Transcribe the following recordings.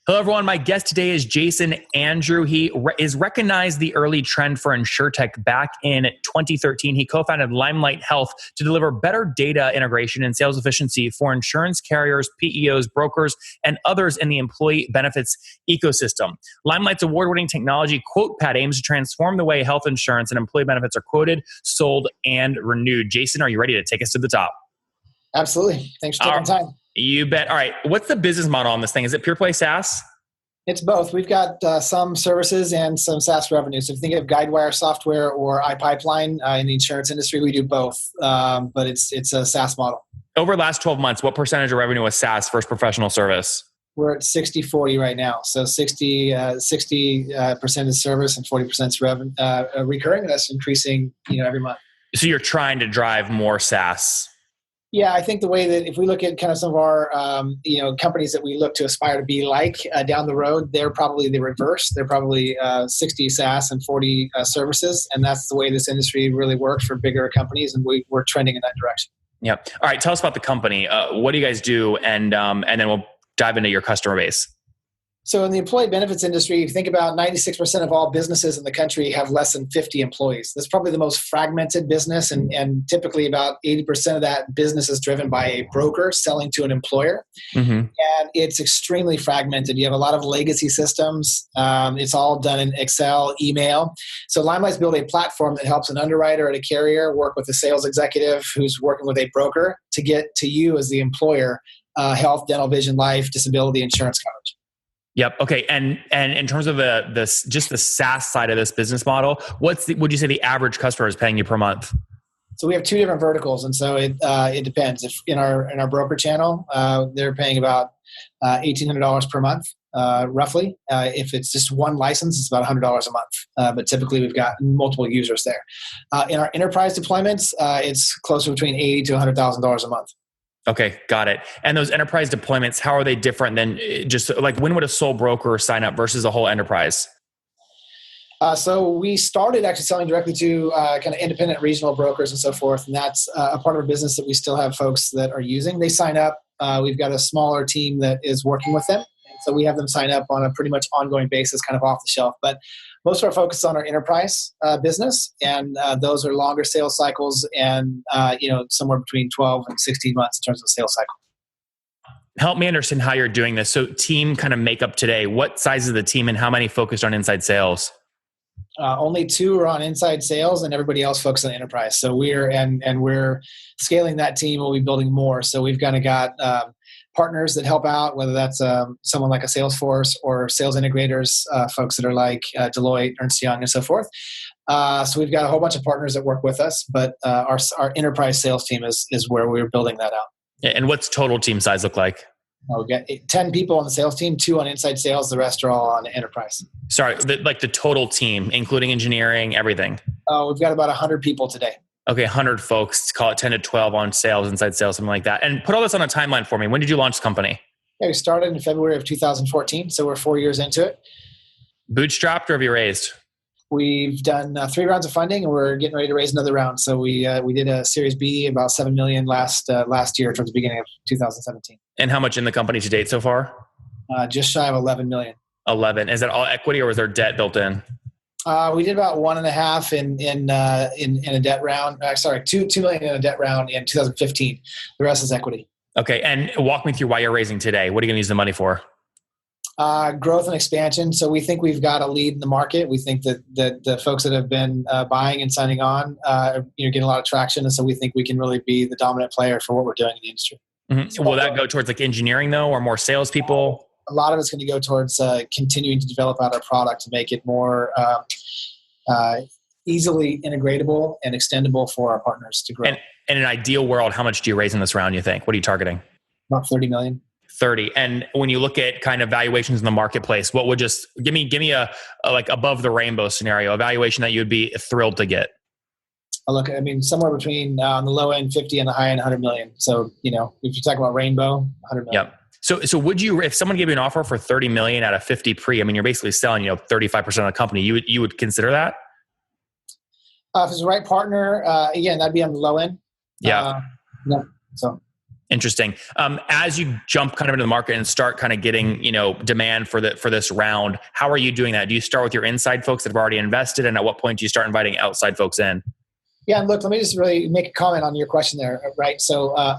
Hello, everyone. My guest today is Jason Andrew. He is recognized the early trend for insurtech back in 2013. He co-founded Limelight Health to deliver better data integration and sales efficiency for insurance carriers, PEOs, brokers, and others in the employee benefits ecosystem. Limelight's award-winning technology, QuotePad, aims to transform the way health insurance and employee benefits are quoted, sold, and renewed. Jason, are you ready to take us to the top? Absolutely. Thanks for taking the time. You bet. All right. What's the business model on this thing? Is it pure play SaaS? It's both. We've got some services and some SaaS revenue. So if you think of Guidewire software or iPipeline in the insurance industry, we do both. But it's a SaaS model. Over the last 12 months, what percentage of revenue was SaaS versus professional service? We're at 60-40 right now. So 60% is service and 40% is recurring. That's increasing every month. So you're trying to drive more SaaS. Yeah, I think the way that if we look at kind of some of our, companies that we look to aspire to be like down the road, they're probably the reverse. They're probably 60 SaaS and 40 services. And that's the way this industry really works for bigger companies. And we're trending in that direction. Yeah. All right. Tell us about the company. What do you guys do? And then we'll dive into your customer base. So in the employee benefits industry, you think about 96% of all businesses in the country have less than 50 employees. That's probably the most fragmented business, and typically about 80% of that business is driven by a broker selling to an employer. Mm-hmm. And it's extremely fragmented. You have a lot of legacy systems. It's all done in Excel, email. So Limelight's built a platform that helps an underwriter at a carrier work with a sales executive who's working with a broker to get to you as the employer health, dental, vision, life, disability insurance coverage. Yep. Okay. And in terms of the SaaS side of this business model, would you say the average customer is paying you per month? So we have two different verticals, and so it depends. If in our broker channel, they're paying about $1,800 per month, roughly. If it's just one license, it's about $100 a month. But typically, we've got multiple users there. In our enterprise deployments, it's closer between $80,000 to $100,000 a month. Okay, got it. And those enterprise deployments, how are they different than just like when would a sole broker sign up versus a whole enterprise? So we started actually selling directly to kind of independent regional brokers and so forth. And that's a part of our business that we still have folks that are using. They sign up. We've got a smaller team that is working with them. And so we have them sign up on a pretty much ongoing basis, kind of off the shelf. But most of our focus is on our enterprise business, and those are longer sales cycles, and somewhere between 12 and 16 months in terms of sales cycle. Help me understand how you're doing this. So, team kind of makeup today. What size is the team, and how many focused on inside sales? Only 2 are on inside sales, and everybody else focused on enterprise. So we're scaling that team. We'll be building more. So we've kind of got partners that help out, whether that's someone like a Salesforce or sales integrators, folks that are like Deloitte, Ernst & Young, and so forth. So we've got a whole bunch of partners that work with us, but our enterprise sales team is where we're building that out. Yeah, and what's total team size look like? We've got 10 people on the sales team, 2 on inside sales. The rest are all on enterprise. Sorry, the total team, including engineering, everything. We've got about 100 people today. Okay, 100 folks, call it 10 to 12 on sales, inside sales, something like that. And put all this on a timeline for me. When did you launch the company? Yeah, we started in February of 2014, so we're 4 years into it. Bootstrapped or have you raised? We've done 3 rounds of funding, and we're getting ready to raise another round. So we did a Series B, about $7 million last year towards the beginning of 2017. And how much in the company to date so far? Just shy of 11 million. 11. Is that all equity or was there debt built in? We did about 1.5 in a debt round. Sorry, $2 million in a debt round in 2015. The rest is equity. Okay, and walk me through why you're raising today. What are you going to use the money for? Growth and expansion. So we think we've got a lead in the market. We think that the folks that have been buying and signing on, getting a lot of traction, and so we think we can really be the dominant player for what we're doing in the industry. Mm-hmm. So will that go towards like engineering though, or more salespeople? A lot of it's going to go towards continuing to develop out our product to make it more easily integratable and extendable for our partners to grow. And in an ideal world, how much do you raise in this round, you think? What are you targeting? About 30 million. 30. And when you look at kind of valuations in the marketplace, what would just give me a like above the rainbow scenario, a valuation that you'd be thrilled to get? Look, I mean, somewhere between on the low end 50 and the high end 100 million. So, if you talk about rainbow, 100 million. Yep. So would you, if someone gave you an offer for 30 million at a 50 pre, I mean, you're basically selling, 35% of the company, you would consider that? If it's the right partner, again, that'd be on the low end. Yeah. No. So. Interesting. As you jump kind of into the market and start kind of getting, demand for this round, how are you doing that? Do you start with your inside folks that have already invested, and at what point do you start inviting outside folks in? Yeah, and look, let me just really make a comment on your question there, right? So, I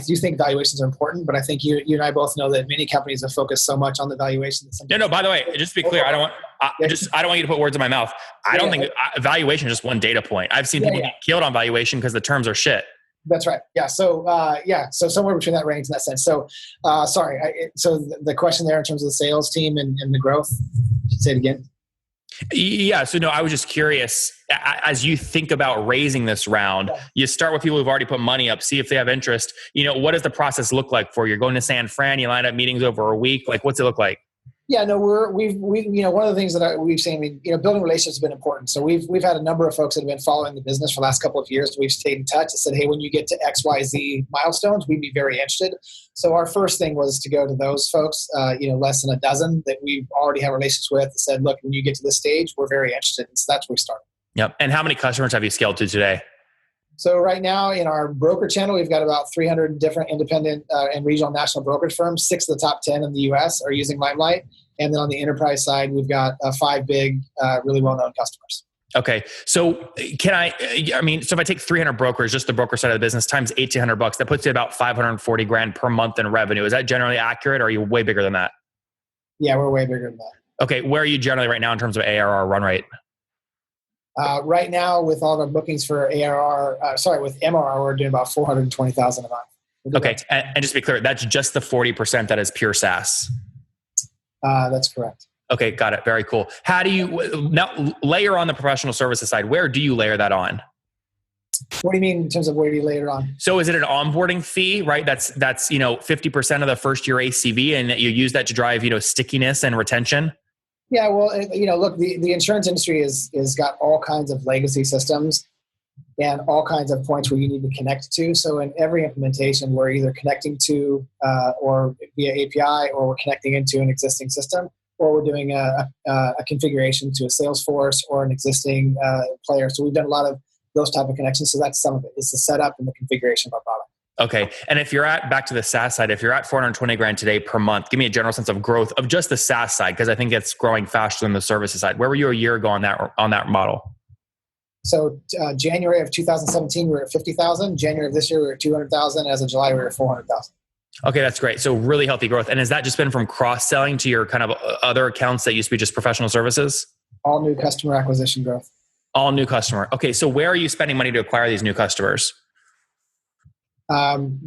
do think valuations are important, but I think you and I both know that many companies have focused so much on the valuation. No. By the way, just to be clear, I don't want you to put words in my mouth. I don't think valuation is just one data point. I've seen people get killed on valuation because the terms are shit. That's right. Yeah. So, so somewhere between that range in that sense. So, so the question there in terms of the sales team and the growth, say it again. Yeah. So no, I was just curious, as you think about raising this round, you start with people who've already put money up, see if they have interest. What does the process look like for you? You're going to San Fran, you line up meetings over a week. Like, what's it look like? Yeah, no, we've one of the things that we've seen, building relationships has been important. So we've had a number of folks that have been following the business for the last couple of years. We've stayed in touch and said, hey, when you get to XYZ milestones, we'd be very interested. So our first thing was to go to those folks, less than a dozen that we already have relationships with, and said, look, when you get to this stage, we're very interested. And so that's where we started. Yep. And how many customers have you scaled to today? So right now in our broker channel, we've got about 300 different independent and regional national brokerage firms. 6 of the top 10 in the US are using Limelight. And then on the enterprise side, we've got 5 big, really well-known customers. Okay. So so if I take 300 brokers, just the broker side of the business, times $1,800, that puts you about $540,000 per month in revenue. Is that generally accurate, or are you way bigger than that? Yeah, we're way bigger than that. Okay. Where are you generally right now in terms of ARR run rate? Right now, with all of our bookings for with MRR, we're doing about $420,000 a month. Okay. And just to be clear, that's just the 40% that is pure SaaS. That's correct. Okay, got it. Very cool. How do you now layer on the professional services side? Where do you layer that on? What do you mean in terms of where do you layer it on? So is it an onboarding fee, right? That's 50% of the first year ACV, and you use that to drive stickiness and retention. Yeah, well, look, the insurance industry is got all kinds of legacy systems and all kinds of points where you need to connect to. So in every implementation, we're either connecting to or via API, or we're connecting into an existing system, or we're doing a configuration to a Salesforce or an existing player. So we've done a lot of those type of connections. So that's some of it, is the setup and the configuration of our product. Okay. And if you're back to the SaaS side, if you're at $420,000 today per month, give me a general sense of growth of just the SaaS side, because I think it's growing faster than the services side. Where were you a year ago on that model? So January of 2017, we were at 50,000. January of this year, we were at 200,000. As of July, we were at 400,000. Okay, that's great. So really healthy growth. And has that just been from cross-selling to your kind of other accounts that used to be just professional services? All new customer acquisition growth. All new customer. Okay, so where are you spending money to acquire these new customers?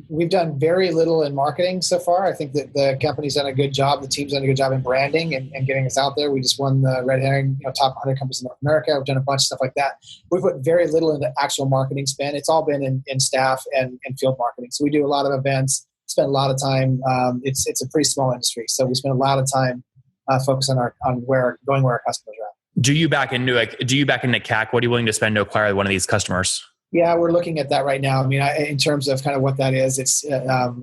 We've done very little in marketing so far. I think that the company's done a good job. The team's done a good job in branding and getting us out there. We just won the Red Herring top 100 companies in North America. We've done a bunch of stuff like that. We've put very little into actual marketing spend. It's all been in staff and field marketing. So we do a lot of events, spend a lot of time. It's a pretty small industry. So we spend a lot of time focusing on where our customers are at. Do you back into CAC? What are you willing to spend to acquire one of these customers? Yeah, we're looking at that right now. I mean, in terms of kind of what that is, it's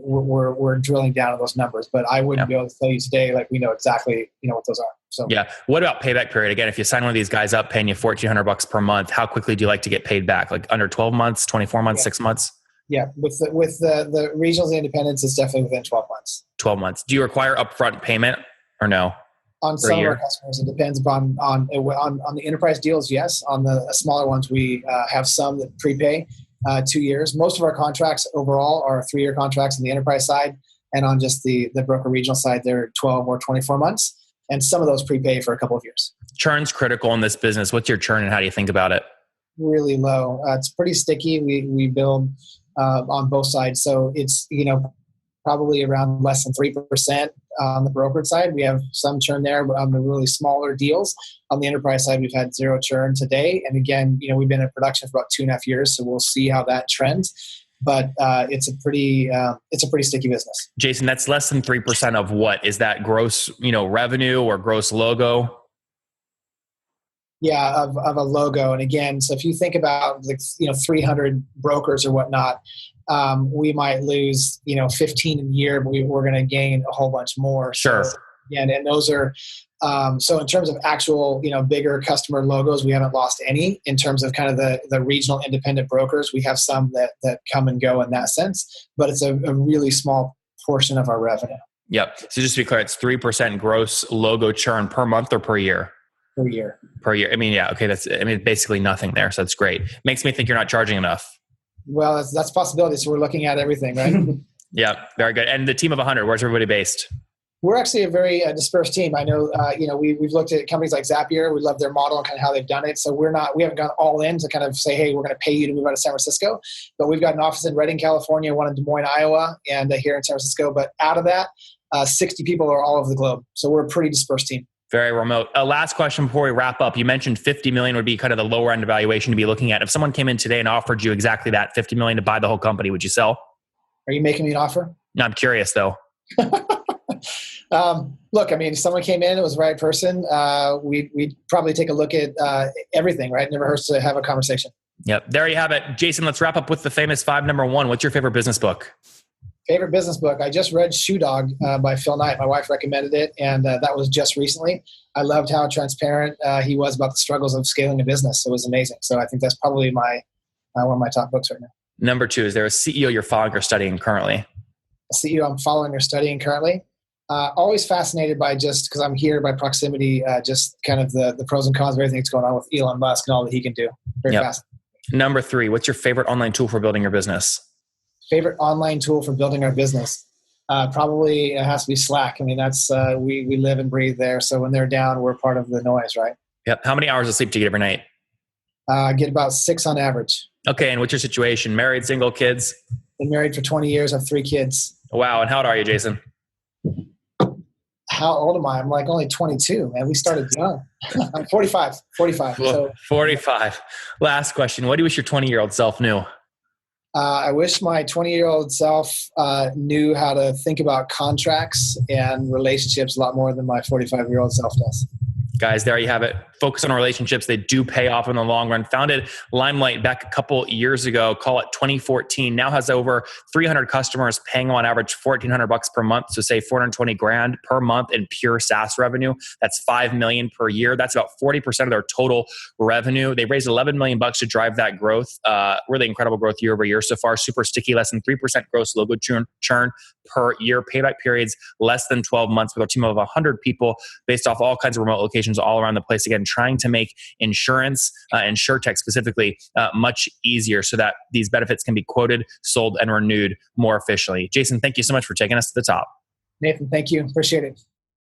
we're drilling down on those numbers, but I wouldn't be able to tell you today, like we know exactly what those are. So yeah, what about payback period? Again, if you sign one of these guys up, paying you $1,400 per month, how quickly do you like to get paid back? Like under 12 months, 24 months, 6 months? Yeah, with the regionals and independents, it's definitely within 12 months. 12 months. Do you require upfront payment or no? On some of our customers, it depends upon on the enterprise deals. Yes, on the smaller ones, we have some that prepay 2 years. Most of our contracts overall are 3-year contracts on the enterprise side, and on just the broker regional side, they're 12 or 24 months. And some of those prepay for a couple of years. Churn's critical in this business. What's your churn, and how do you think about it? Really low. It's pretty sticky. We build on both sides, so it's probably around less than 3% on the brokerage side. We have some churn there on the really smaller deals. On the enterprise side, we've had 0 churn today. And again, we've been in production for about 2.5 years, so we'll see how that trends. But it's a pretty sticky business. Jason, that's less than 3% of what? Is that gross, revenue or gross logo? Yeah, of a logo. And again, so if you think about 300 brokers or whatnot, we might lose 15 in a year, but we're going to gain a whole bunch more. Sure. So And those are, so in terms of actual, bigger customer logos, we haven't lost any. In terms of kind of the regional independent brokers, we have some that come and go in that sense, but it's a really small portion of our revenue. Yep. So just to be clear, it's 3% gross logo churn per month or per year? Per year. Per year. I mean, yeah. Okay. Basically nothing there. So that's great. Makes me think you're not charging enough. Well, that's a possibility. So we're looking at everything, right? Yeah. Very good. And the team of 100, where's everybody based? We're actually a very dispersed team. I know, we've looked at companies like Zapier. We love their model and kind of how they've done it. So we haven't gone all in to kind of say, hey, we're going to pay you to move out of San Francisco. But we've got an office in Redding, California, one in Des Moines, Iowa, and here in San Francisco. But out of that, 60 people are all over the globe. So we're a pretty dispersed team. Very remote. Last question before we wrap up. You mentioned 50 million would be kind of the lower end evaluation to be looking at. If someone came in today and offered you exactly that, 50 million to buy the whole company, would you sell? Are you making me an offer? No, I'm curious though. Look, I mean, if someone came in, it was the right person, we'd probably take a look at everything, right? Never hurts to have a conversation. Yep. There you have it. Jason, let's wrap up with the famous 5 number 1. What's your favorite business book? Favorite business book? I just read Shoe Dog by Phil Knight. My wife recommended it, and that was just recently. I loved how transparent he was about the struggles of scaling a business. It was amazing. So I think that's probably one of my top books right now. Number 2, is there a CEO you're following or studying currently? A CEO I'm following or studying currently? Always fascinated by, just because I'm here by proximity, just kind of the pros and cons of everything that's going on with Elon Musk and all that he can do. Very fascinating. Number 3, what's your favorite online tool for building your business? Favorite online tool for building our business? Probably it has to be Slack. I mean, that's we live and breathe there. So when they're down, we're part of the noise, right? Yep. How many hours of sleep do you get every night? I get about 6 on average. Okay. And what's your situation? Married, single, kids? Been married for 20 years. I have 3 kids. Wow. And how old are you, Jason? How old am I? I'm like only 22, man. We started young. I'm 45. So 45. Last question. What do you wish your 20-year-old self knew? I wish my 20-year-old self knew how to think about contracts and relationships a lot more than my 45-year-old self does. Guys, there you have it. Focus on relationships. They do pay off in the long run. Founded Limelight back a couple years ago, call it 2014. Now has over 300 customers paying on average $1,400 per month. So say $420,000 per month in pure SaaS revenue. That's $5 million per year. That's about 40% of their total revenue. They raised $11 million to drive that growth. Really incredible growth year over year so far. Super sticky, less than 3% gross logo churn per year. Payback periods less than 12 months with a team of 100 people based off all kinds of remote locations all around the place. Again, trying to make insurance, insurtech specifically, much easier so that these benefits can be quoted, sold, and renewed more efficiently. Jason, thank you so much for taking us to the top. Nathan, thank you. Appreciate it.